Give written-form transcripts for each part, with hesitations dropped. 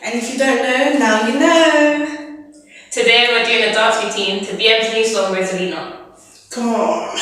And if you don't know, now you know. Today we're doing a dance routine to BM's new song, Rosalina. Come on.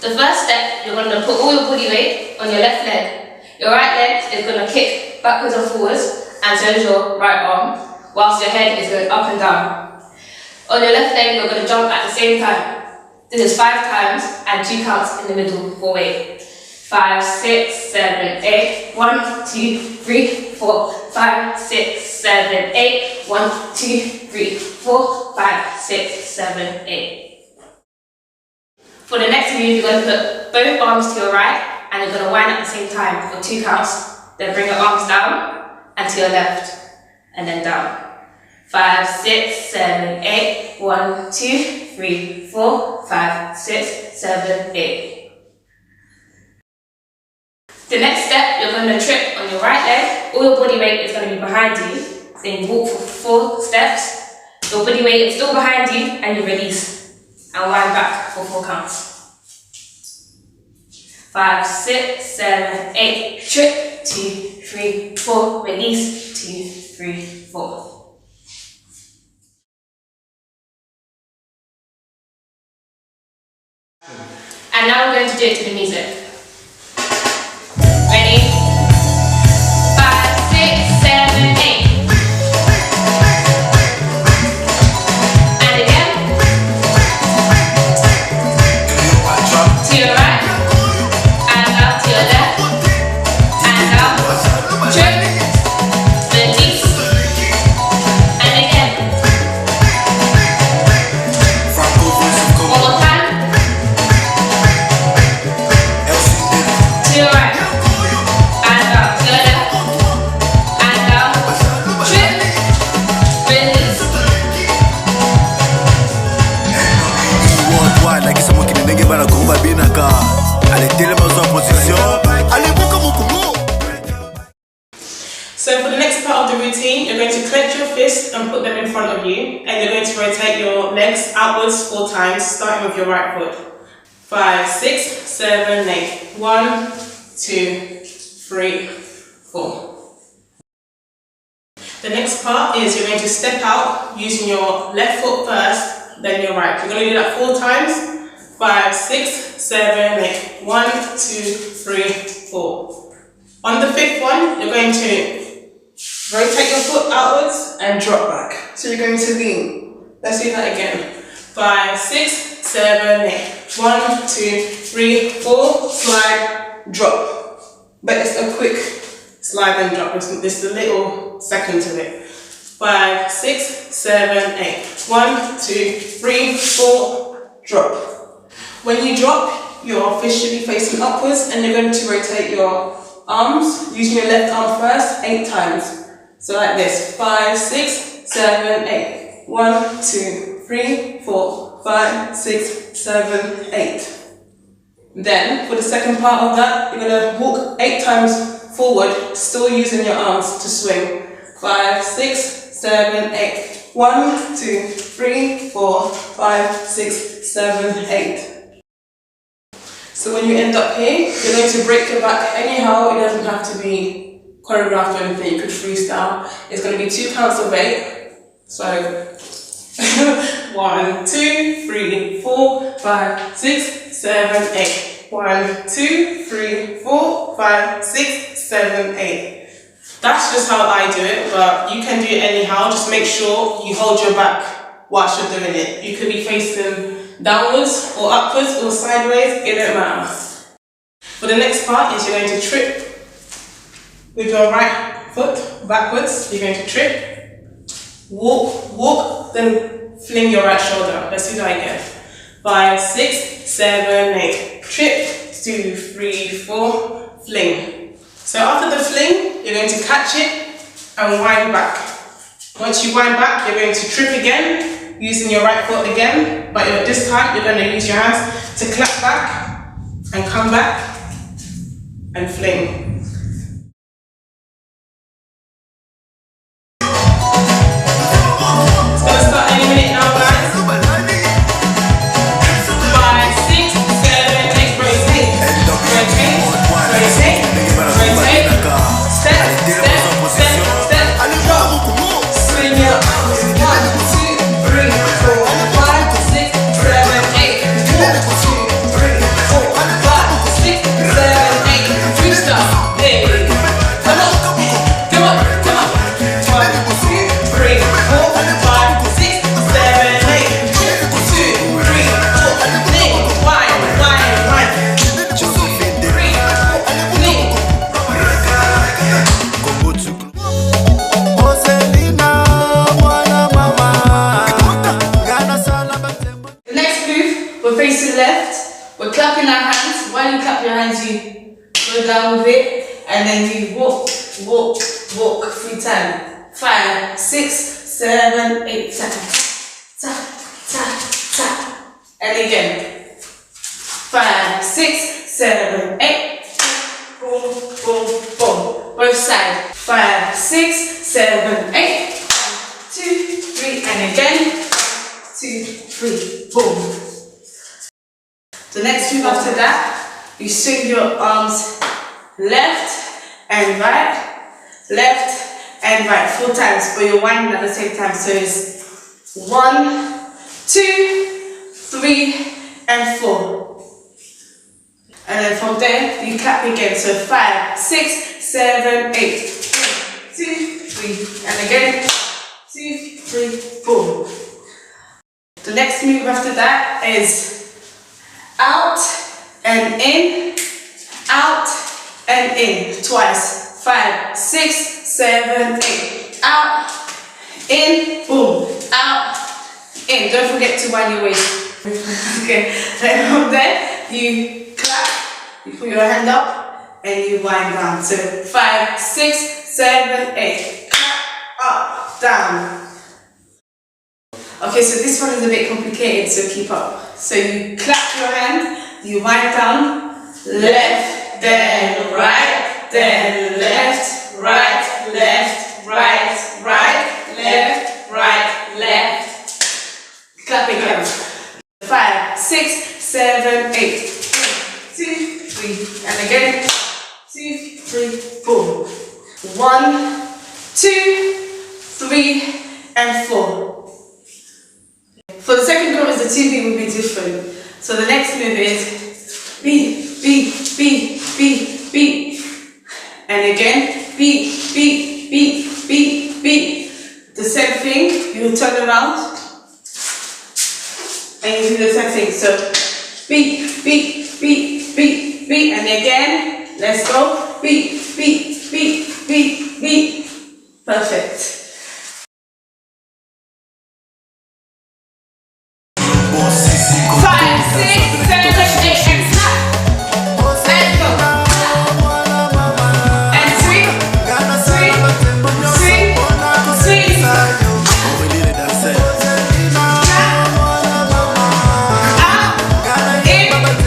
The first step, you're going to put all your body weight on your left leg. Your right leg is going to kick backwards and forwards, and so is your right arm, whilst your head is going up and down. On your left leg, you're going to jump at the same time. This is 5 times and 2 counts in the middle for weight. 5, 6, 7, 8. 1, 2, 3, 4, 5, 6, 7, 8. 1, 2, 3, 4, 5, 6, 7, 8. For the next move, you're going to put both arms to your right and you're going to wind at the same time for 2 counts. Then bring your arms down and to your left and then down. 5, 6, 7, 8. 1, 2, 3, 4, 5, 6, 7, 8. The next step, you're going to trip on your right leg. All your body weight is going to be behind you. Then you walk for 4 steps. Your body weight is still behind you and you release. And wind back for 4 counts. 5, 6, 7, 8. Trip, 2, 4, release, 2, 3, 4. And now we're going to do it to the music. Ready? 5, 6, 7, 8. And again. To your right. And up to your left. And up. Trip. Release. And again. One more time. To your right. And up to your left. And up. Trip. Release. Like someone can nigga bara kuba binaka. Ale tele mazo position. Ale buka mukumu. So for the next part of the routine, you're going to clench your fists and put them in front of you, and you're going to rotate your legs outwards 4 times, starting with your right foot. 5, 6, 7, 8. 1, 2, 3, 4. The next part is you're going to step out using your left foot first, then your right. You're going to do that 4 times. 5, 6, 7, 8. 1, 2, 3, 4. On the 5th one, you're going to rotate your foot outwards and drop back. So you're going to lean. Let's do that again. 5, 6, 7, 8. 1, 2, 3, 4. Slide, drop. But it's a quick slide and drop. It's a little second to it. 5, 6, 7, 8. 1, 2, 3, 4. Drop. When you drop, you're officially facing upwards, and you're going to rotate your arms using your left arm first 8 times. So like this. 5, 6, 7, 8. 1, 2, 3, 4, 5, 6, 7, 8. Then for the second part of that, you're going to walk 8 times forward, still using your arms to swing. 5, 6, 7, 8. 1, 2, 3, 4, 5, 6, 7, 8. So when you end up here, you're going to break your back anyhow. It doesn't have to be choreographed or anything. You could freestyle. It's going to be 2 counts of 8. So 1, 2, 3, 4, 5, 6, 7, 8. 1, 2, 3, 4, 5, 6, 7, 8. That's just how I do it, but you can do it anyhow. Just make sure you hold your back whilst you're doing it. You could be facing downwards or upwards or sideways, it don't matter. For the next part is you're going to trip with your right foot backwards. You're going to trip, walk, then fling your right shoulder. Let's do that again. 5, 6, 7, 8. Trip, 2, 3, 4, fling. So after the fling, you're going to catch it and wind back. Once you wind back, you're going to trip again, using your right foot again, but this time you're going to use your hands to clap back and come back and fling. It's going to start any minute now, guys. 5, 6, 7, 8, rotate, rotate, rotate, rotate, step, step, step, step, drop, swing your arms, 1, 2, 3, 4, 5, 6, 7, 8, 1, 2, 3, 4, 5, 6, 7, 8, freestyle, hey, come on, come on, come on, 1, 2, 3, 4, 5, 6, 7, 8, 1, 2, 3, 4, lean, wine, 2, 3, lean. The next move, we're facing left, we're clapping our hands. While you clap your hands, you go down with it, and then you walk, walk, walk 3 times. 5, 6, 7, 8, tap, tap, tap, tap. And again. 5, 6, 7, 8. Boom, boom, boom. Both sides. 5, 6, 7, 8. 1, 2, 3, and again. 2, 3, boom. The next move after that, you swing your arms left and right, left and right 4 times, but you're winding at the same time. So it's 1, 2, 3, and 4. And then from there, you clap again. So 5, 6, 7, 8. 1, 2, 3. And again, 2, 3, boom. The next move after that is out and in, out and in. Twice. 5, 6, 7, 8. Out, in, boom. Out, in. Don't forget to wind your waist. Okay. Then from there, you clap, you put your hand up, and you wind down. So 5, 6, 7, 8. Clap, up, down. Okay, so this one is a bit complicated, so keep up. So you clap your hand, you wind down, left, then right, then left, right, left, right, right, left, right, left. Clap again. 5, 6, 7, 8. 2, 3, and again. 2, 3, boom. 1, 2, 3, and 4. For the second chorus, the 2 beat will be different. So the next move is beat, beat, beat, beat, beat. And again, beat, beat, beat, beat, beat. The same thing, you turn around and you do the same thing. So beat, beat, beat, beat, beat. And again, let's go. Beat, beat, beat, beat, beat. Perfect. 5, 6, 7, 8, and clap. Let's go. And swing, swing, swing, swing. Clap. Out, in, out,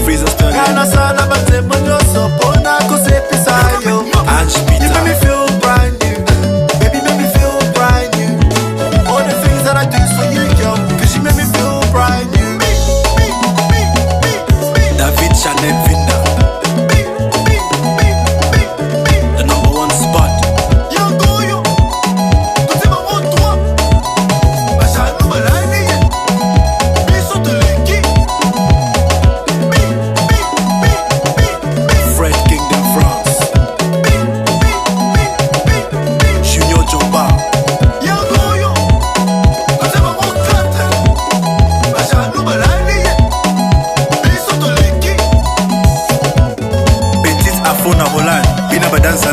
Freezer still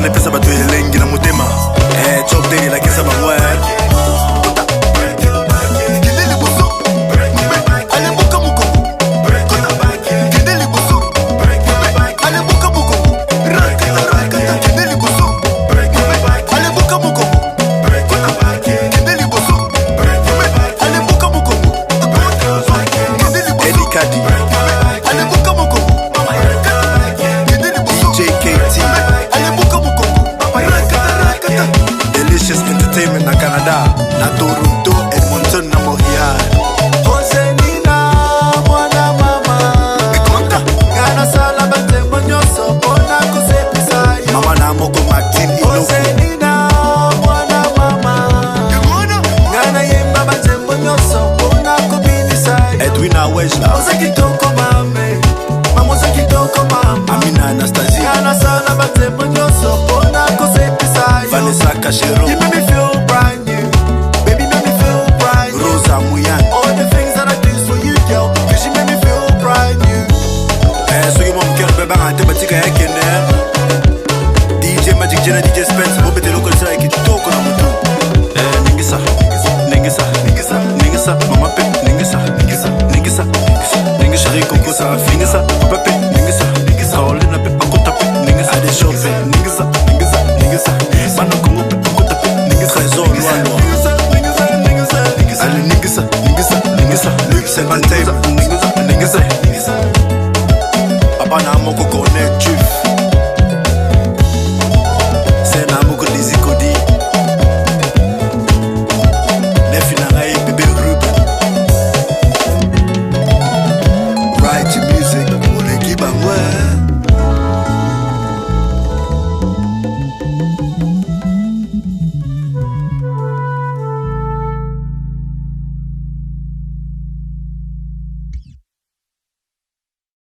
ne pesa bato elengi na motema chok deli la kesa bangwe na Canada, na Toronto, Edmonton, na Montreal. Joselina, mwana mama. Ekonta, gana sala bate monyoso, bona kose pisai. Mama na moko Martin Iloko. Joselina, mwana mama. Gana yemba bate monyoso, bona kobinisai. Edwina Wejla. Oza kitoko mame, mamoza kitoko mama. Amina Anastasia. Gana sala bate monyoso, bona kose pisai. Vanessa Cachero. You make me feel brand new, baby, make me feel brand new. Rosa Muyan. All the things that I do for you, girl, cause you make me feel brand new. So you want to get back and take a DJ Magic Jenna, DJ Spencer.